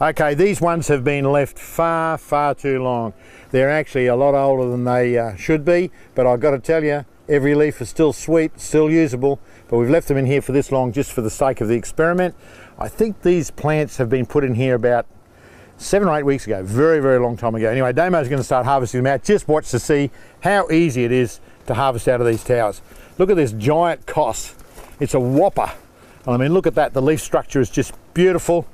Okay, these ones have been left far, far too long. They're actually a lot older than they should be, but I've got to tell you, every leaf is still sweet, still usable, but we've left them in here for this long just for the sake of the experiment. I think these plants have been put in here about 7 or 8 weeks ago, very, very long time ago. Anyway, Damo's going to start harvesting them out. Just watch to see how easy it is to harvest out of these towers. Look at this giant cos. It's a whopper. I mean, look at that. The leaf structure is just beautiful.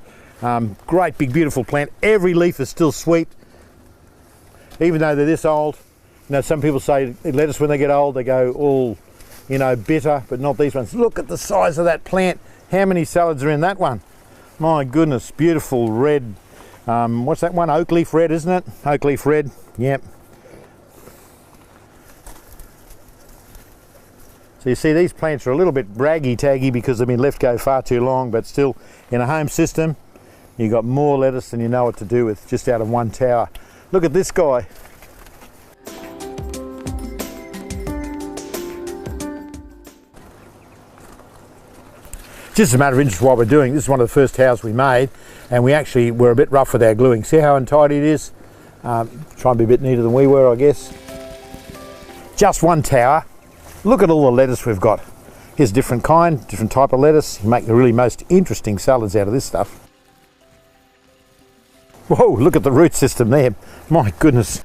Great big beautiful plant. Every leaf is still sweet, even though they're this old. You know, some people say lettuce when they get old they go all, you know, bitter, but not these ones. Look at the size of that plant. How many salads are in that one? My goodness, beautiful red. What's that one? Oak leaf red, isn't it? Oak leaf red. Yep. So you see these plants are a little bit braggy-taggy because they've been left go far too long, but still in a home system you've got more lettuce than you know what to do with just out of one tower. Look at this guy. Just a matter of interest what we're doing. This is one of the first towers we made, and we actually were a bit rough with our gluing. See how untidy it is? Try and be a bit neater than we were, I guess. Just one tower. Look at all the lettuce we've got. Here's a different kind, different type of lettuce. You make the really most interesting salads out of this stuff. Whoa, look at the root system there. My goodness.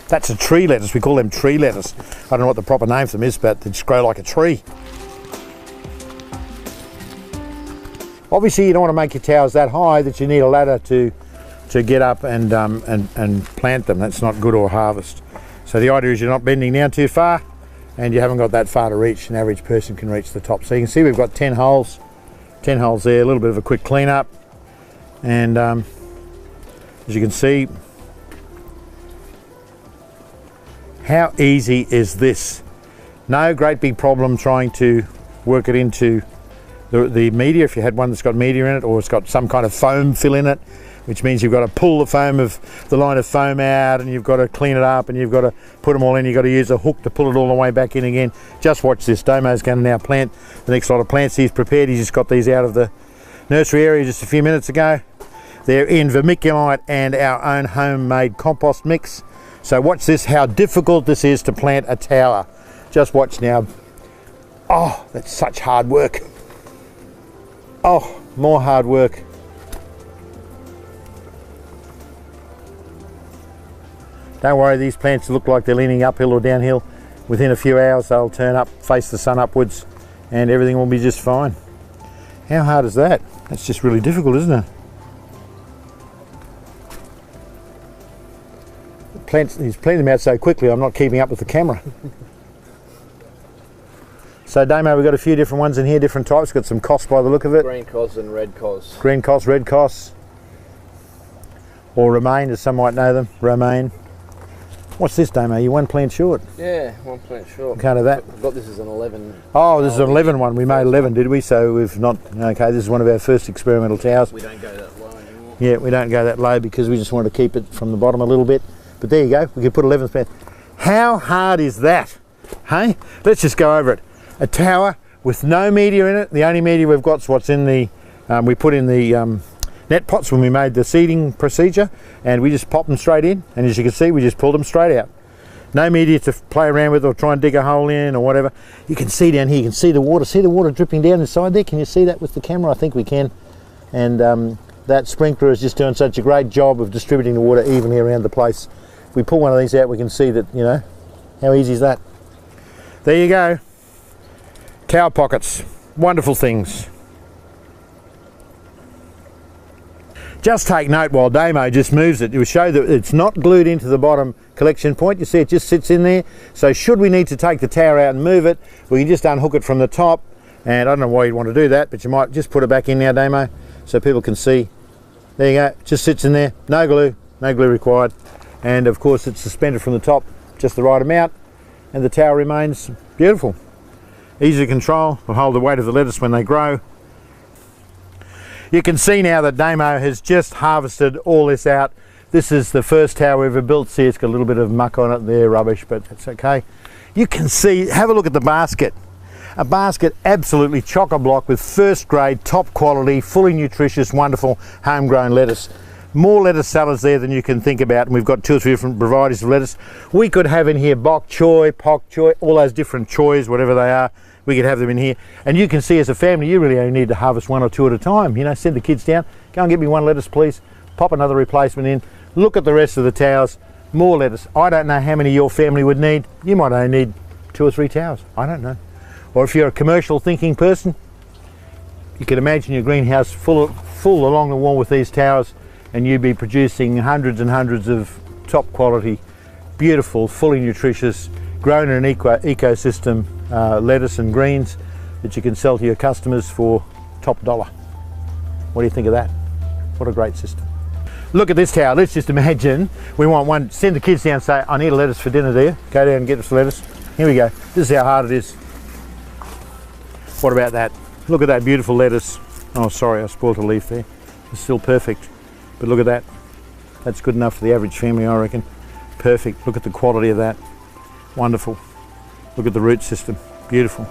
That's a tree lettuce. We call them tree lettuce. I don't know what the proper name for them is, but they just grow like a tree. Obviously, you don't want to make your towers that high that you need a ladder to get up and plant them. That's not good or harvest. So the idea is you're not bending down too far, and you haven't got that far to reach. An average person can reach the top. So you can see we've got 10 holes there, a little bit of a quick clean up. And as you can see, how easy is this? No great big problem trying to work it into the media, if you had one that's got media in it, or it's got some kind of foam fill in it, which means you've got to pull the foam of the line of foam out, and you've got to clean it up, and you've got to put them all in. You've got to use a hook to pull it all the way back in again. Just watch this. Damo's going to now plant the next lot of plants he's prepared. He's just got these out of the nursery area just a few minutes ago. They're in vermiculite and our own homemade compost mix. So watch this, how difficult this is to plant a tower. Just watch now. Oh, that's such hard work. Oh, more hard work. Don't worry, these plants look like they're leaning uphill or downhill. Within a few hours they'll turn up, face the sun upwards, and everything will be just fine. How hard is that? That's just really difficult, isn't it? He's planting them out so quickly I'm not keeping up with the camera. So Damo, we've got a few different ones in here, different types. Got some cos by the look of it. Green cos and red cos. Green cos, red cos. Or romaine, as some might know them. Romaine. What's this, Damo? You one plant short? Yeah, one plant short. Can't have that. I've got this as an 11. Oh, this is an 11 one. We made 11, did we? So we've not... Okay, this is one of our first experimental towers. We don't go that low anymore. Yeah, we don't go that low because we just want to keep it from the bottom a little bit. But there you go. We can put 11 plants. How hard is that? Hey? Let's just go over it. A tower with no media in it. The only media we've got is what's in the... we put in the... net pots when we made the seeding procedure, and we just pop them straight in, and as you can see we just pulled them straight out. No media to play around with or try and dig a hole in or whatever. You can see down here, you can see the water dripping down inside there. Can you see that with the camera? I think we can. And that sprinkler is just doing such a great job of distributing the water evenly around the place. If we pull one of these out we can see that, you know, how easy is that? There you go. Tower pockets, wonderful things. Just take note while Damo just moves it, it will show that it's not glued into the bottom collection point. You see it just sits in there. So should we need to take the tower out and move it, we can just unhook it from the top. And I don't know why you'd want to do that, but you might just put it back in now, Damo, so people can see. There you go, it just sits in there, no glue required. And of course it's suspended from the top, just the right amount, and the tower remains beautiful. Easy to control, will hold the weight of the lettuce when they grow. You can see now that Damo has just harvested all this out. This is the first tower we ever built. See, it's got a little bit of muck on it there, rubbish, but that's okay. You can see, have a look at the basket. A basket absolutely chock-a-block with first grade, top quality, fully nutritious, wonderful homegrown lettuce. More lettuce salads there than you can think about, and we've got 2 or 3 different varieties of lettuce. We could have in here bok choy, pak choy, all those different choys, whatever they are. We could have them in here. And you can see as a family, you really only need to harvest 1 or 2 at a time. You know, send the kids down, go and get me 1 lettuce please, pop another replacement in, look at the rest of the towers, more lettuce. I don't know how many your family would need. You might only need 2 or 3 towers, I don't know. Or if you're a commercial thinking person, you can imagine your greenhouse full along the wall with these towers, and you'd be producing hundreds and hundreds of top quality, beautiful, fully nutritious, grown in an ecosystem lettuce and greens that you can sell to your customers for top dollar. What do you think of that? What a great system. Look at this tower. Let's just imagine we want one, send the kids down and say, I need a lettuce for dinner, do you? Go down and get us lettuce. Here we go. This is how hard it is. What about that? Look at that beautiful lettuce. Oh, sorry, I spoiled a leaf there. It's still perfect. But look at that. That's good enough for the average family, I reckon. Perfect. Look at the quality of that. Wonderful. Look at the root system. Beautiful.